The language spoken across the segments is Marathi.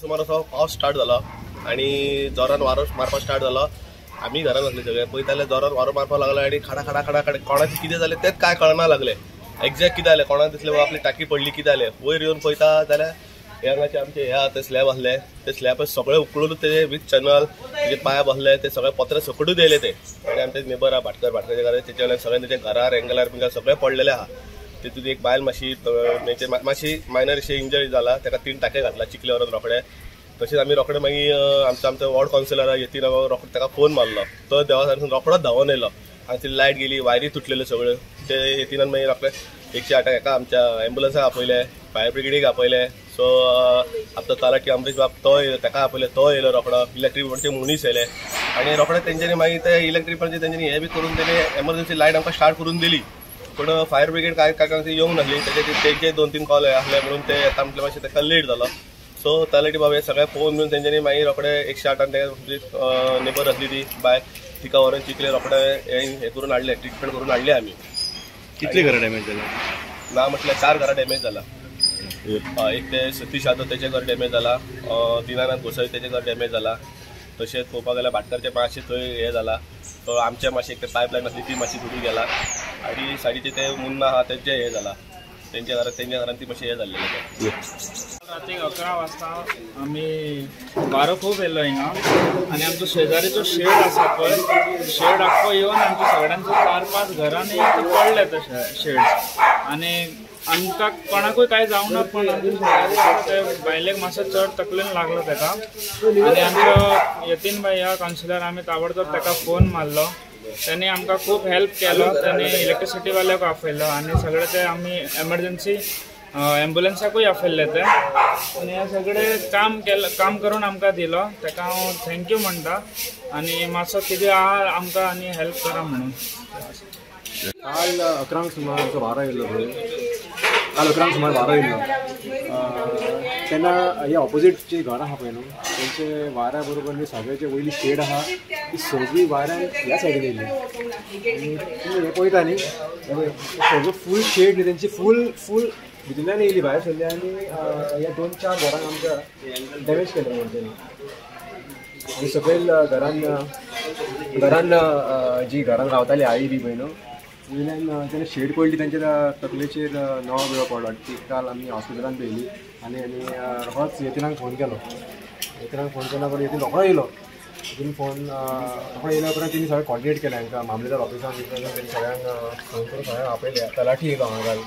सुमार असो पावस स्टार्ट जालो आणि जोरान वारो मारपाक स्टार्ट जालो। आम्ही घरान आसले सगळे पळयताले जोरान वारो मारपाक लागलो आणि खडा खडा खडा खडा कोणाचे कितें जालें तेच काय कळना लागले। एक्झॅक्ट कितें जालें कोणाक दिसलें आपली टाकी पडली कितें जालें। वयर येवन पळयता जाल्यार हांगाचे आमचे ते स्लॅब आसले ते स्लॅब सगळे उखलून ते विथ चॅनल तेजे पायप आसले ते सगळे पत्रे सकटूच येयले ते। आणि आमचे नेबर आहा भाटकरचे घर तेचे वयल्यान सगळे तेजे घरार एंगलार बिंगलार सगळे पडलेले आहा। तितून एक बायल मातशी मायनर अशी इंजरी जाला ताका 3 टाके घातला चिखले व्हरून रोखडे। तशेंच आमी रोखडे मागीर आमचो वॉर्ड कावन्सिलर येतीन रोखडे ताका फोन मारलो तो देवासारसून रोखडोच धांवून येयलो। हांगाची लायट गेली वायरी तुटलेल्यो सगळ्यो ते येतिनान मागीर रोखडे 108 हेका आमच्या एम्बुलन्साक आपयले फायर ब्रिगेडीक आपयले। सो आपलो तलाटी अमरीश बाब तो ताका आपयले तो येयलो रोखडो इलेक्ट्रीक म्हणजे मनीस येयले आणि रोखडे तेंच्यांनी मागीर ते इलेक्ट्रीक म्हणजे तेंच्यांनी हे बी करून दिले एमर्जन्सी लायट आमकां स्टार्ट करून दिली। पण फायर ब्रिगेड काय येवंक नासली तेजे 2-3 कॉल आसले म्हणून ते येता म्हटले मातशें ताका लेट जालो। सो तलाटी बाब हे सगळे पळोवन घेवन तेंच्यांनी मागीर रोखडे 108 ते नेबर आसली ती बाय तिका व्हरून चिखले रोखडे हे करून हाडले ट्रिटमेंट करून हाडले आमी। कितले घरां डॅमेज जाला? ना म्हटल्यार 4 घरां डॅमेज जाला। एक ते सतीश यादव तेजे घर डॅमेज जाला, दिनानाथ गोसावी तेजे घर डॅमेज जाला। तशेंच पळोवपाक गेल्यार भाटकरचे मातशें थंय हे जाला तो आमच्या मातशें एक पायपलायन आसली ती मातशी तुटून गेला आणि सायडीचे ते मुन्ना आहा तेजे हे जाला तेंच्या घरान ती मातशी हे जाल्लेले। राती 11 वाजता आम्ही वारो खूप येयलो हिंगा आणि आमचो शेजारीचो शेड आसा पळय शेड आख्खो येवन आमच्या सगळ्यांचो 4-5 घरांनी पडले ते शेड्स आणि आमकां कोणाकूय काय जावना पण ते बायलेक मातसो चड तकलेन लागलो ताका आणि आमचो यतीन भाई ह्या कावन्सिलर आमी ताबडतोब ताका फोन मारलो त्यांनी आमकां खूप हेल्प केलो। त्यांनी इलेक्ट्रिसिटीवाल्याक आपयलो आणि सगळे ते आमी एमर्जन्सी एम्बुलन्साकूय आपयल्ले ते आणि हे सगळे काम करून आमकां दिलो ताका हांव थँक्यू म्हणटा आणि मातसो कितें आहा आमकां आनी हेल्प करा म्हणून। काल 11 सुमार वारो येयल्लो थंय काल 11 सुमार वारो येयल्लो तेन्ना हे ऑपोजीट घरां आहा पळय न्हू तेंचे वाऱ्या बरोबर सगळे जे वयली शेड आहा ती सगळी वाऱ्यान ह्या सायडीन येयली आनी तुमी हे पळयता न्ही सगळो फूल शेड न्ही तेंची फूल भितरल्यान येयली भायर सरली आनी ह्या 2-4 घरांक आमच्या डॅमेज केलें तेंच्यांनी आनी सकयल घरान जी घरान रावताली आई बी पळय न्हू वयल्यान तेन्ना शेड पडली तेंच्या तकलेचेर नळो बिळो पडलो ती काल आमी हॉस्पिटलान पयली आनी रोखडोच येतिनाक फोन केलो पर येतीन रोखडो येयलो येतीन फोन रोखडो येयल्या उपरांत तेणी सगळें कॉर्डिनेट केलें हांकां मामलेदार ऑफिसान तेणी सगळ्यांक फोन करून सगळ्यांक आपयले तलाठी येयलो हांगा काल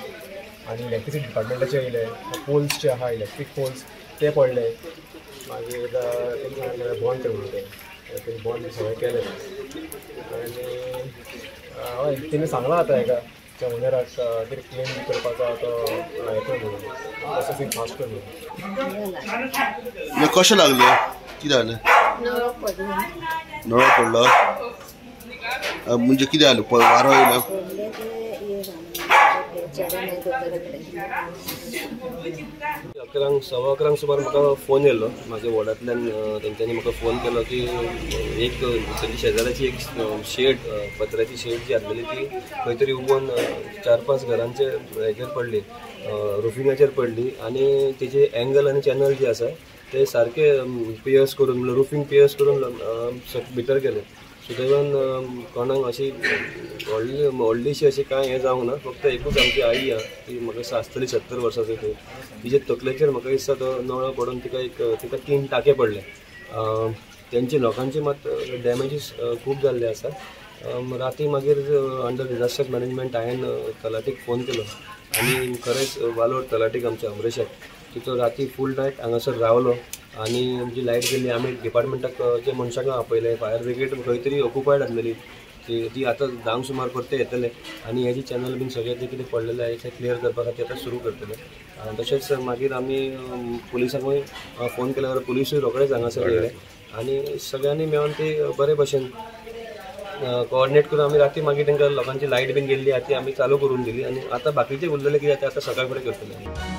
आनी इलेक्ट्रिसिटी डिपार्टमेंटाचे येयले पोल्स जे आहा इलेक्ट्रीक पोल्स ते पडले मागीर तेणी सांगलें बॉन्ड ते म्हणून तेणी बॉन्ड सगळें केलें आनी हय तेणी सांगलां आतां हेका त्या ओनराक कितें क्लेम करपाचो तो हें कर म्हणून प्रोसेसींग फास्ट कर म्हणून। कशें लागलें कितें जालें? नळो पडलो म्हणजे कितें जालें वारो येयलो? 11 सुमार म्हाका फोन येयलो म्हाज्या वॉर्डांतल्यान तेंच्यांनी म्हाका फोन केलो की एक तेंची शेजाऱ्याची एक शेड पत्र्याची शेड जी आसलेली ती खंय तरी हुबोवन 4-5 घरांचे हेचेर पडली रुफिंगाचेर पडली आनी तेजे एंगल आनी चॅनल जे आसा ते सारके पियर्स करून रुफींग पियर्स करून भितर गेले। सुदैवान कोणाक अशी व्हडलीशी अशी कांय हें जावंक ना फक्त एकूच आमची आई आहा ती म्हाका आसतली 70 वर्सांची ती तिजे तकलेचेर म्हाका दिसता तो नळो पडून तिका 3 टाके पडले। तेंचे लोकांचे मात डॅमेजीस खूब जाल्ले आसा। राती मागीर अंडर डिजास्टर मॅनेजमेंट हांवें तलाटीक फोन केलो आनी खरेंच वालोर तलाटीक आमच्या अमरेशाक तितून राती फूल नायट हांगासर रावलो आनी जी लायट गेली आमी डिपार्टमेंटाक जे मनशांक आपयले फायर ब्रिगेड खंय तरी ऑक्युपायड आसलेली ती आतां 10 सुमार परते येतले आनी हेजी चॅनल बीन सगळे जे कितें पडलेले आहा ते क्लियर करपा खातीर आतां सुरू करतले। तशेंच मागीर आमी पुलिसांकूय फोन केल्यार पुलिसूय रोखडेच हांगासर येयले आनी सगळ्यांनी मेळून ती बरे भशेन कोऑर्डिनेट करून आमी राती मागीर तांकां लोकांची लायट बीन गेल्ली आहा ती आमी चालू करून दिली आनी आतां बाकीचे उरलेले कितें आतां सकाळ फुडें करतले।